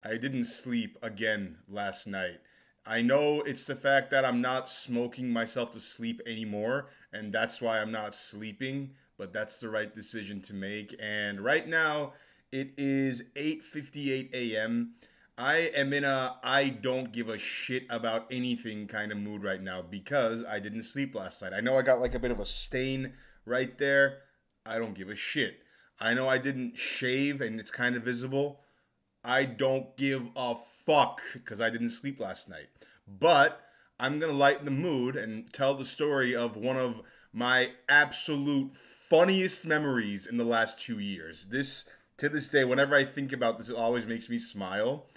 I didn't sleep again last night. I know it's the fact that I'm not smoking myself to sleep anymore, and that's why I'm not sleeping, but that's the right decision to make. And right now, it is 8:58 a.m. I am in a I don't give a shit about anything kind of mood right now because I didn't sleep last night. I know I got like a bit of a stain right there. I don't give a shit. I know I didn't shave and it's kind of visible. I don't give a fuck because I didn't sleep last night. But I'm going to lighten the mood and tell the story of one of my absolute funniest memories in the last 2 years. To this day, whenever I think about this, it always makes me smile.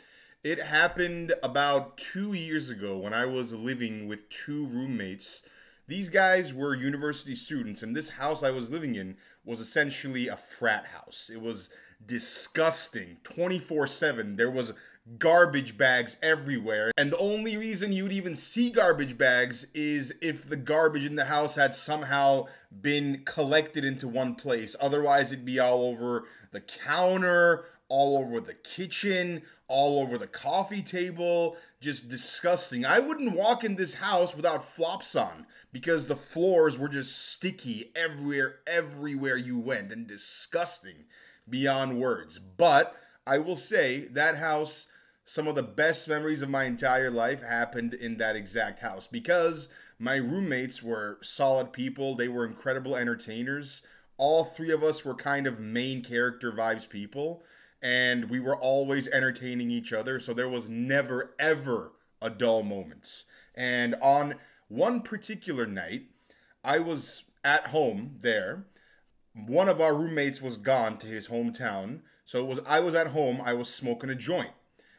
It happened about 2 years ago when I was living with two roommates. These guys were university students, and this house I was living in was essentially a frat house. It was disgusting 24/7. There was garbage bags everywhere, and the only reason you'd even see garbage bags is if the garbage in the house had somehow been collected into one place. Otherwise, it'd be all over the counter, all over the kitchen, all over the coffee table. Just disgusting. I wouldn't walk in this house without flops on because the floors were just sticky everywhere you went, and disgusting beyond words. But I will say that house, some of the best memories of my entire life happened in that exact house because my roommates were solid people. They were incredible entertainers. All three of us were kind of main character vibes people, and we were always entertaining each other. So there was never, ever a dull moment. And on one particular night, I was at home there. One of our roommates was gone to his hometown. So I was at home, I was smoking a joint.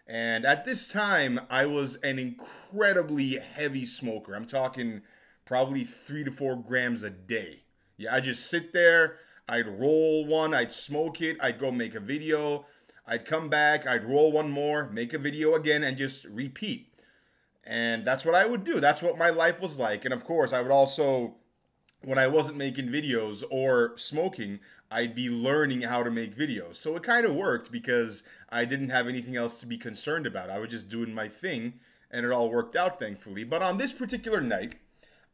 And at this time, I was an incredibly heavy smoker. I'm talking probably 3 to 4 grams a day. Yeah, I just sit there, I'd roll one, I'd smoke it, I'd go make a video, I'd come back, I'd roll one more, make a video again, and just repeat. And that's what I would do. That's what my life was like. And of course, I would also, when I wasn't making videos or smoking, I'd be learning how to make videos. So it kind of worked because I didn't have anything else to be concerned about. I was just doing my thing, and it all worked out, thankfully. But on this particular night,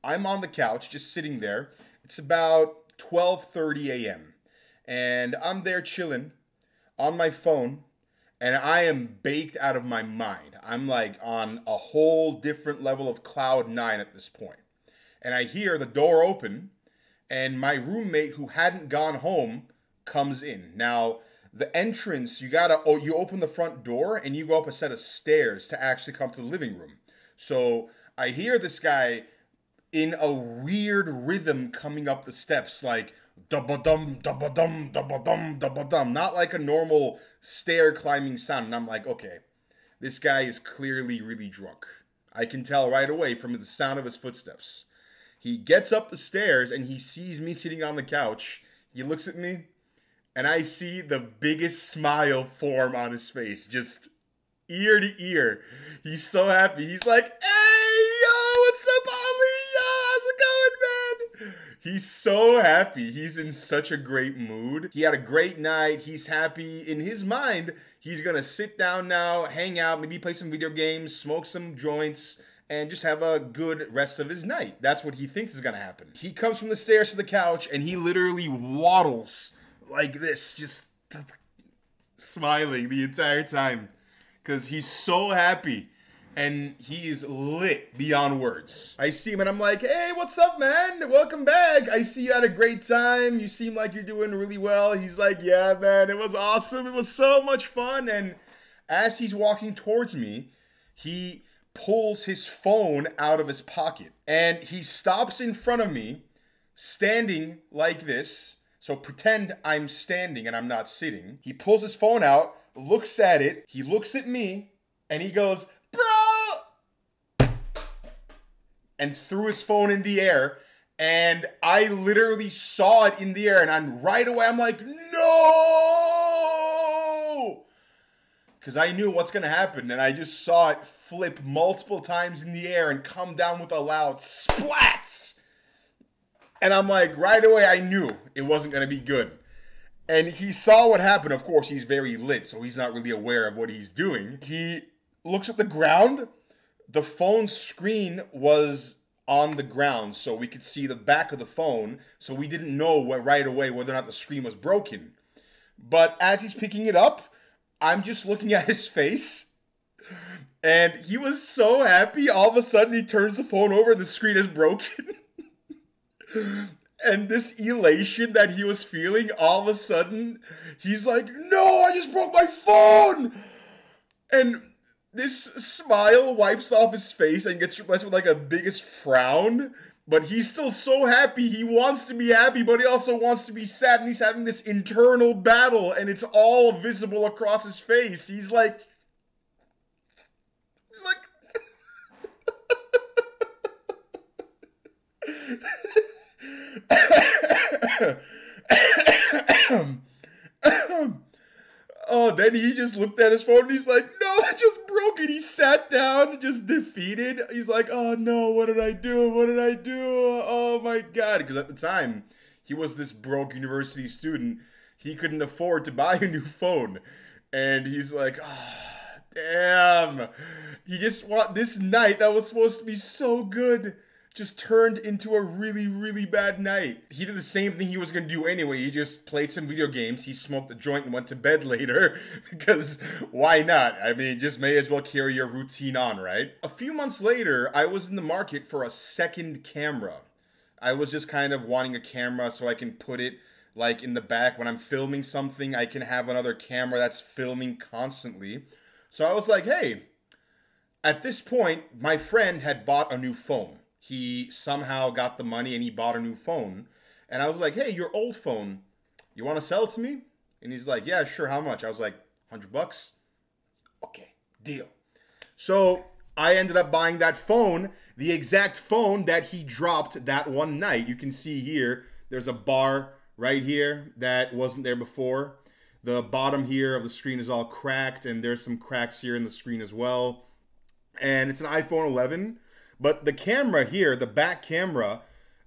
I'm on the couch, just sitting there. It's about 12:30 a.m. And I'm there chilling on my phone, and I am baked out of my mind. I'm like on a whole different level of cloud nine at this point. And I hear the door open, and my roommate who hadn't gone home comes in. Now, the entrance, you open the front door and you go up a set of stairs to actually come to the living room. So I hear this guy in a weird rhythm coming up the steps, like da-ba-dum, da-ba-dum, da-ba-dum, da-ba-dum, not like a normal stair climbing sound. And I'm like, okay, this guy is clearly really drunk. I can tell right away from the sound of his footsteps. He gets up the stairs and he sees me sitting on the couch. He looks at me and I see the biggest smile form on his face, just ear to ear. He's so happy. He's like, "Hey, yo, what's up, Ollie? Yo, how's it going, man?" He's so happy. He's in such a great mood. He had a great night. He's happy. In his mind, he's going to sit down now, hang out, maybe play some video games, smoke some joints, and just have a good rest of his night. That's what he thinks is going to happen. He comes from the stairs to the couch, and he literally waddles like this, just smiling the entire time because he's so happy and he's lit beyond words. I see him and I'm like, "Hey, what's up, man? Welcome back. I see you had a great time. You seem like you're doing really well." He's like, "Yeah, man, it was awesome. It was so much fun." And as he's walking towards me, he pulls his phone out of his pocket and he stops in front of me, standing like this. So pretend I'm standing and I'm not sitting. He pulls his phone out, looks at it, he looks at me, and he goes, "Bro!" and threw his phone in the air. And I literally saw it in the air, and right away I'm like, "No!" Because I knew what's going to happen, and I just saw it flip multiple times in the air and come down with a loud splats. And I'm like, right away, I knew it wasn't going to be good. And he saw what happened. Of course, he's very lit, so he's not really aware of what he's doing. He looks at the ground. The phone screen was on the ground, so we could see the back of the phone, so we didn't know right away whether or not the screen was broken. But as he's picking it up, I'm just looking at his face, and he was so happy. All of a sudden, he turns the phone over and the screen is broken. And this elation that he was feeling, all of a sudden, he's like, no, I just broke my phone! And this smile wipes off his face and gets replaced with like a biggest frown. But he's still so happy. He wants to be happy, but he also wants to be sad. And he's having this internal battle, and it's all visible across his face. He's like... Oh, then he just looked at his phone and he's like, no, I just broke it. He sat down, just defeated. He's like, oh no, what did I do? What did I do? Oh my God. Because at the time, he was this broke university student. He couldn't afford to buy a new phone. And he's like, oh, damn. He just want this night that was supposed to be so good just turned into a really, really bad night. He did the same thing he was going to do anyway. He just played some video games. He smoked a joint and went to bed later. Because why not? I mean, just may as well carry your routine on, right? A few months later, I was in the market for a second camera. I was just kind of wanting a camera so I can put it like in the back. When I'm filming something, I can have another camera that's filming constantly. So I was like, hey, at this point, my friend had bought a new phone. He somehow got the money and he bought a new phone. And I was like, hey, your old phone, you want to sell it to me? And he's like, yeah, sure, how much? I was like, $100? Okay, deal. So I ended up buying that phone, the exact phone that he dropped that one night. You can see here, there's a bar right here that wasn't there before. The bottom here of the screen is all cracked, and there's some cracks here in the screen as well. And it's an iPhone 11. But the camera here, the back camera,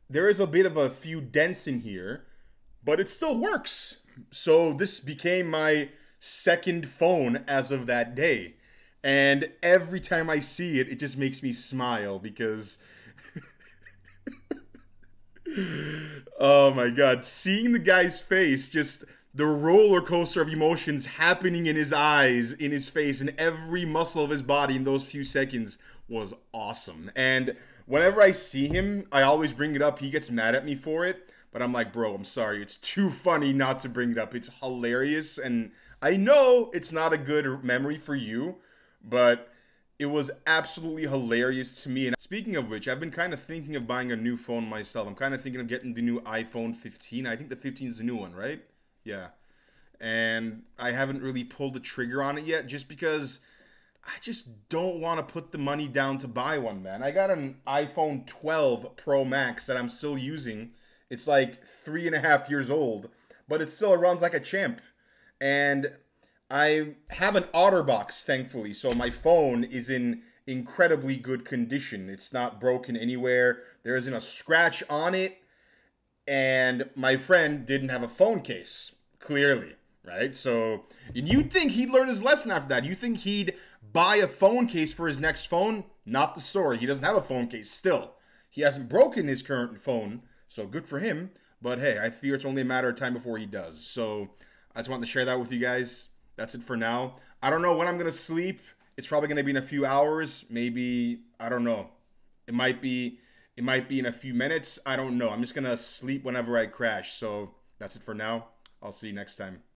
there is a bit of a few dents in here, but it still works. So this became my second phone as of that day. And every time I see it, it just makes me smile because... oh my God, seeing the guy's face, just the roller coaster of emotions happening in his eyes, in his face, and every muscle of his body in those few seconds was awesome. And whenever I see him, I always bring it up. He gets mad at me for it, but I'm like, bro, I'm sorry. It's too funny not to bring it up. It's hilarious, and I know it's not a good memory for you, but it was absolutely hilarious to me. And speaking of which, I've been kind of thinking of buying a new phone myself. I'm kind of thinking of getting the new iPhone 15. I think the 15 is the new one, right? Yeah. And I haven't really pulled the trigger on it yet just because I just don't want to put the money down to buy one, man. I got an iPhone 12 Pro Max that I'm still using. It's like 3.5 years old, but it still runs like a champ. And I have an OtterBox, thankfully, so my phone is in incredibly good condition. It's not broken anywhere. There isn't a scratch on it. And my friend didn't have a phone case, clearly, right? So, and you'd think he'd learn his lesson after that. You think he'd buy a phone case for his next phone? Not the story. He doesn't have a phone case still. He hasn't broken his current phone, so good for him. But hey, I fear it's only a matter of time before he does. So I just wanted to share that with you guys. That's it for now. I don't know when I'm going to sleep. It's probably going to be in a few hours. Maybe, I don't know. It might be in a few minutes. I don't know. I'm just going to sleep whenever I crash. So that's it for now. I'll see you next time.